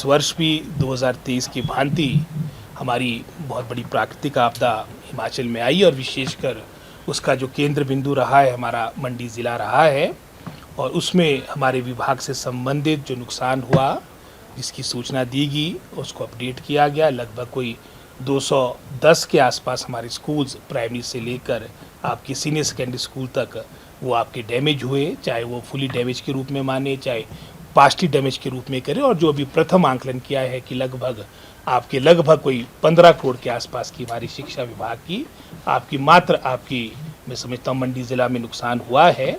इस वर्ष भी 2023 की भांति हमारी बहुत बड़ी प्राकृतिक आपदा हिमाचल में आई और विशेषकर उसका जो केंद्र बिंदु रहा है हमारा मंडी ज़िला रहा है और उसमें हमारे विभाग से संबंधित जो नुकसान हुआ जिसकी सूचना दी गई उसको अपडेट किया गया। लगभग कोई 210 के आसपास हमारे स्कूल्स प्राइमरी से लेकर आपकी सीनियर सेकेंडरी स्कूल तक वो आपके डैमेज हुए, चाहे वो फुली डैमेज के रूप में माने चाहे पार्शली डैमेज के रूप में करें। और जो अभी प्रथम आंकलन किया है कि लगभग कोई 15 करोड़ के आसपास की हमारी शिक्षा विभाग की आपकी मैं समझता हूँ मंडी ज़िला में नुकसान हुआ है।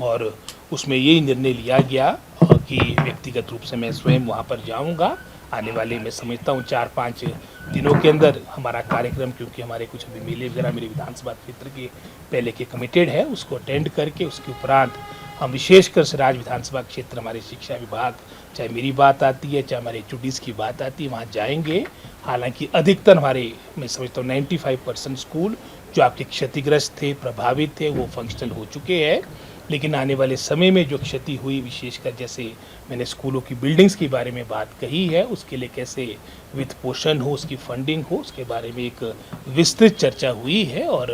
और उसमें यही निर्णय लिया गया कि व्यक्तिगत रूप से मैं स्वयं वहाँ पर जाऊँगा आने वाले मैं समझता हूँ 4-5 दिनों के अंदर हमारा कार्यक्रम, क्योंकि हमारे कुछ अभी मेले वगैरह मेरे विधानसभा क्षेत्र के पहले के कमिटेड है, उसको अटेंड करके उसके उपरांत हम विशेषकर से राज्य विधानसभा क्षेत्र हमारे शिक्षा विभाग, चाहे मेरी बात आती है चाहे हमारे HODs की बात आती है, वहाँ जाएंगे। हालांकि अधिकतर हमारे मैं समझता हूँ 95% स्कूल जो आपके क्षतिग्रस्त थे, प्रभावित थे, वो फंक्शनल हो चुके हैं। लेकिन आने वाले समय में जो क्षति हुई, विशेषकर जैसे मैंने स्कूलों की बिल्डिंग्स के बारे में बात कही है, उसके लिए कैसे वित्त पोषण हो, उसकी फंडिंग हो, उसके बारे में एक विस्तृत चर्चा हुई है। और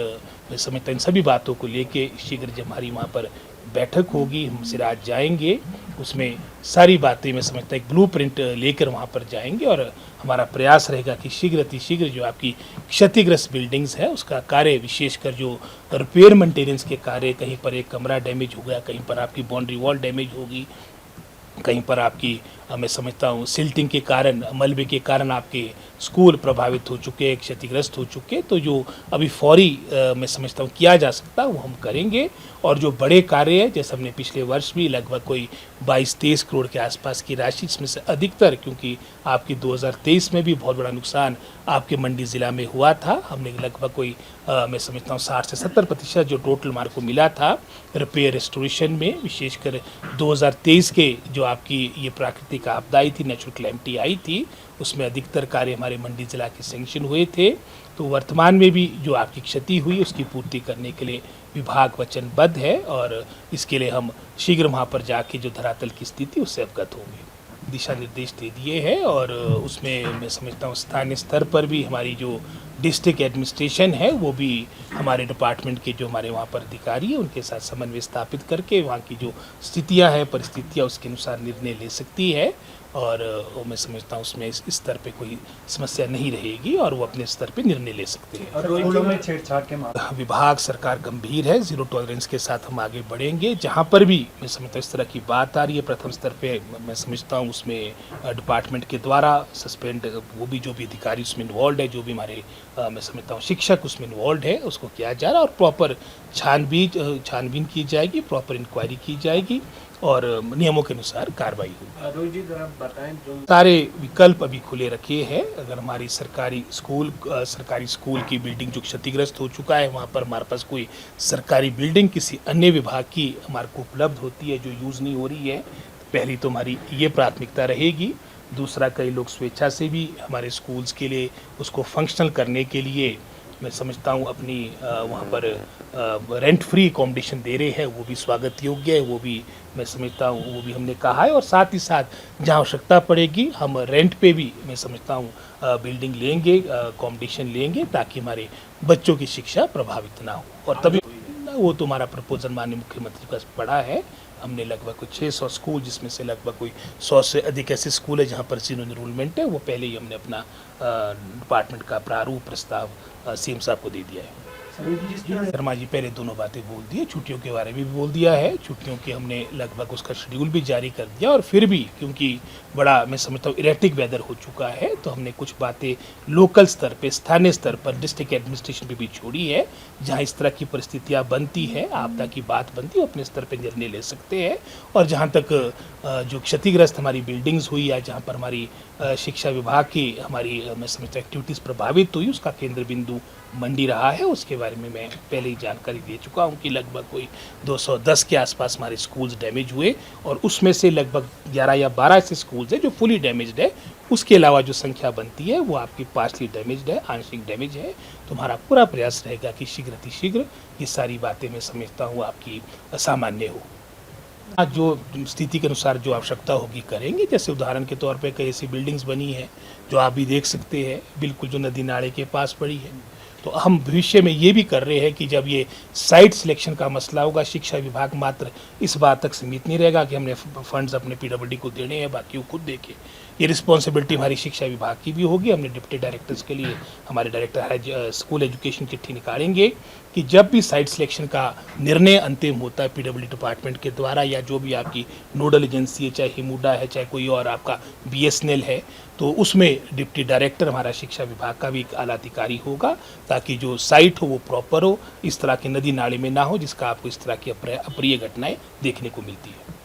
मैं समझता इन सभी बातों को लेके शीघ्र जब हमारी वहाँ पर बैठक होगी, हम सिराज जाएंगे, उसमें सारी बातें मैं समझता एक ब्लूप्रिंट लेकर वहाँ पर जाएंगे। और हमारा प्रयास रहेगा कि शीघ्र अतिशीघ्र जो आपकी क्षतिग्रस्त बिल्डिंग्स है उसका कार्य, विशेषकर जो रिपेयर मेंटेनेंस के कार्य, कहीं पर एक कमरा डैमेज हो गया, कहीं पर आपकी बाउंड्री वॉल डैमेज होगी, कहीं पर आपकी मैं समझता हूँ सिल्टिंग के कारण, मलबे के कारण आपके स्कूल प्रभावित हो चुके, क्षतिग्रस्त हो चुके, तो जो अभी फौरी मैं समझता हूँ किया जा सकता वो हम करेंगे। और जो बड़े कार्य है, जैसे हमने पिछले वर्ष भी लगभग कोई 22-23 करोड़ के आसपास की राशि, इसमें से अधिकतर क्योंकि आपकी 2023 में भी बहुत बड़ा नुकसान आपके मंडी ज़िला में हुआ था, हमने लगभग कोई मैं समझता हूँ 60 से 70% जो टोटल हमारे को मिला था रिपेयर रेस्टोरेशन में, विशेषकर 2023 के जो आपकी ये प्राकृतिक आपदा आई थी, नेचुरल कैलेमिटी आई थी, उसमें अधिकतर कार्य हमारे मंडी ज़िला के सैंक्शन हुए थे। तो वर्तमान में भी जो आपकी क्षति हुई उसकी पूर्ति करने के लिए विभाग वचनबद्ध है और इसके लिए हम शीघ्र वहाँ पर जाके जो धरातल की स्थिति उससे अवगत होंगे। दिशा निर्देश दे दिए हैं और उसमें मैं समझता हूँ स्थानीय स्तर पर भी हमारी जो डिस्ट्रिक्ट एडमिनिस्ट्रेशन है वो भी हमारे डिपार्टमेंट के जो हमारे वहाँ पर अधिकारी है उनके साथ समन्वय स्थापित करके वहाँ की जो स्थितियाँ हैं, परिस्थितियाँ, उसके अनुसार निर्णय ले सकती है। और मैं समझता हूँ उसमें इस स्तर पे कोई समस्या नहीं रहेगी और वो अपने स्तर पे निर्णय ले सकते हैं। स्कूलों में छेड़छाड़ के मामले विभाग सरकार गंभीर है, जीरो टॉलरेंस के साथ हम आगे बढ़ेंगे। जहाँ पर भी मैं समझता हूँ इस तरह की बात आ रही है प्रथम स्तर पे, मैं समझता हूँ उसमें डिपार्टमेंट के द्वारा सस्पेंड वो भी जो भी अधिकारी उसमें इन्वॉल्व है, जो भी हमारे मैं समझता हूँ शिक्षक उसमें इन्वॉल्व है, उसको किया जा रहा है और प्रॉपर छानबीन की जाएगी, प्रॉपर इंक्वायरी की जाएगी और नियमों के अनुसार कार्रवाई होगी। रोहित जी जरा बताएं जो सारे विकल्प अभी खुले रखे हैं। अगर हमारी सरकारी स्कूल की बिल्डिंग जो क्षतिग्रस्त हो चुका है, वहाँ पर हमारे पास कोई सरकारी बिल्डिंग किसी अन्य विभाग की हमारे को उपलब्ध होती है जो यूज़ नहीं हो रही है, पहली तो हमारी ये प्राथमिकता रहेगी। दूसरा, कई लोग स्वेच्छा से भी हमारे स्कूल्स के लिए उसको फंक्शनल करने के लिए मैं समझता हूँ अपनी वहाँ पर रेंट फ्री अकोमोडेशन दे रहे हैं, वो भी स्वागत योग्य है, वो भी मैं समझता हूँ वो भी हमने कहा है। और साथ ही साथ जहाँ आवश्यकता पड़ेगी हम रेंट पे भी मैं समझता हूँ बिल्डिंग लेंगे, अकोमोडेशन लेंगे, ताकि हमारे बच्चों की शिक्षा प्रभावित ना हो। और तभी वो तो हमारा प्रपोजल माननीय मुख्यमंत्री का पड़ा है। हमने लगभग कुछ 600 स्कूल, जिसमें से लगभग कोई 100 से अधिक ऐसे स्कूल है जहाँ पर जीरो एनरोलमेंट है, वो पहले ही हमने अपना डिपार्टमेंट का प्रारूप प्रस्ताव CM साहब को दे दिया है। शर्मा जी पहले दोनों बातें बोल दी है, छुट्टियों के बारे में भी बोल दिया है। छुट्टियों के हमने लगभग उसका शेड्यूल भी जारी कर दिया और फिर भी क्योंकि बड़ा मैं समझता हूँ इरेटिक वेदर हो चुका है, तो हमने कुछ बातें लोकल स्तर पे, स्थानीय स्तर पर, डिस्ट्रिक्ट एडमिनिस्ट्रेशन पे भी छोड़ी है। जहाँ इस तरह की परिस्थितियाँ बनती है, आपदा की बात बनती है, अपने स्तर पर निर्णय ले सकते हैं। और जहाँ तक जो क्षतिग्रस्त हमारी बिल्डिंग्स हुई या जहाँ पर हमारी शिक्षा विभाग की हमारी मैं समझता एक्टिविटीज़ प्रभावित हुई, उसका केंद्र बिंदु मंडी रहा है। उसके बारे में मैं पहले ही जानकारी दे चुका हूँ कि लगभग कोई 210 के आसपास हमारे स्कूल्स डैमेज हुए और उसमें से लगभग 11 या 12 ऐसे स्कूल्स हैं जो फुली डैमेज्ड है। उसके अलावा जो संख्या बनती है वो आपकी पार्शली डैमेज्ड है, आंशिक डैमेज है। तो हमारा पूरा प्रयास रहेगा कि शीघ्र ये सारी बातें मैं समझता हूँ आपकी सामान्य हो। जो स्थिति के अनुसार जो आवश्यकता होगी करेंगे। जैसे उदाहरण के तौर पे कई ऐसी बिल्डिंग्स बनी हैं जो आप भी देख सकते हैं, बिल्कुल जो नदी नाले के पास पड़ी है। तो हम भविष्य में ये भी कर रहे हैं कि जब ये साइट सिलेक्शन का मसला होगा, शिक्षा विभाग मात्र इस बात तक सीमित नहीं रहेगा कि हमने फंड्स अपने पीडब्ल्यूडी को देने हैं, बाकी वो खुद देखे। ये रिस्पॉन्सिबिलिटी हमारी शिक्षा विभाग की भी होगी। हमने डिप्टी डायरेक्टर्स के लिए हमारे डायरेक्टर स्कूल एजुकेशन चिट्ठी निकालेंगे कि जब भी साइट सिलेक्शन का निर्णय अंतिम होता है पीडब्ल्यूडी डिपार्टमेंट के द्वारा या जो भी आपकी नोडल एजेंसी है, चाहे हिमुडा है, चाहे कोई और आपका बीएसएनएल है, तो उसमें डिप्टी डायरेक्टर हमारा शिक्षा विभाग का भी एक आला अधिकारी होगा, ताकि जो साइट हो वो प्रॉपर हो, इस तरह के नदी नाले में ना हो जिसका आपको इस तरह की अप्रिय घटनाएं देखने को मिलती है।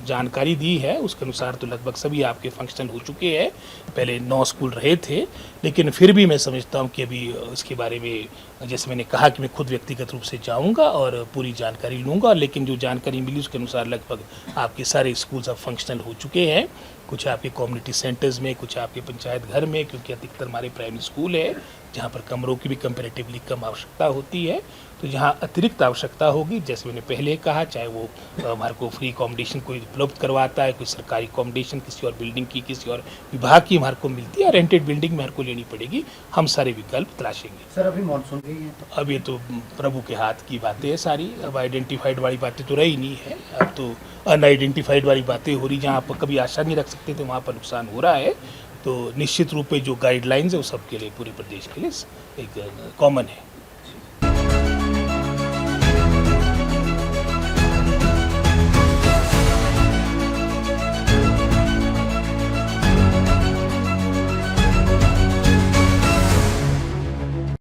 जानकारी दी है उसके अनुसार तो लगभग सभी आपके फंक्शन हो चुके हैं। पहले 9 स्कूल रहे थे, लेकिन फिर भी मैं समझता हूँ कि अभी इसके बारे में जैसे मैंने कहा कि मैं खुद व्यक्तिगत रूप से जाऊँगा और पूरी जानकारी लूँगा। लेकिन जो जानकारी मिली उसके अनुसार लगभग आपके सारे स्कूल्स अब फंक्शनल हो चुके हैं। कुछ आपके कम्युनिटी सेंटर्स में, कुछ आपके पंचायत घर में, क्योंकि अधिकतर हमारे प्राइमरी स्कूल है जहाँ पर कमरों की भी कंपैरेटिवली कम आवश्यकता होती है। तो जहाँ अतिरिक्त आवश्यकता होगी, जैसे मैंने पहले कहा, चाहे वो हमारे को फ्री अकोमोडेशन कोई उपलब्ध करवाता है, कोई सरकारी अकोमोडेशन किसी और बिल्डिंग की, किसी और विभाग की हमारे को मिलती है, रेंटेड बिल्डिंग में हमारे को लेनी पड़ेगी, हम सारे विकल्प तलाशेंगे। सर अभी मानसून गई है तो अब ये तो प्रभु के हाथ की बातें हैं सारी। अब आइडेंटिफाइड वाली बातें तो रही नहीं है, अब तो अनआइडेंटिफाइड वाली बातें हो रही। जहाँ आप कभी आशा नहीं रख सकते थे वहाँ पर नुकसान हो रहा है। तो निश्चित रूप में जो गाइडलाइंस है वो सबके लिए, पूरे प्रदेश के लिए एक कॉमन है।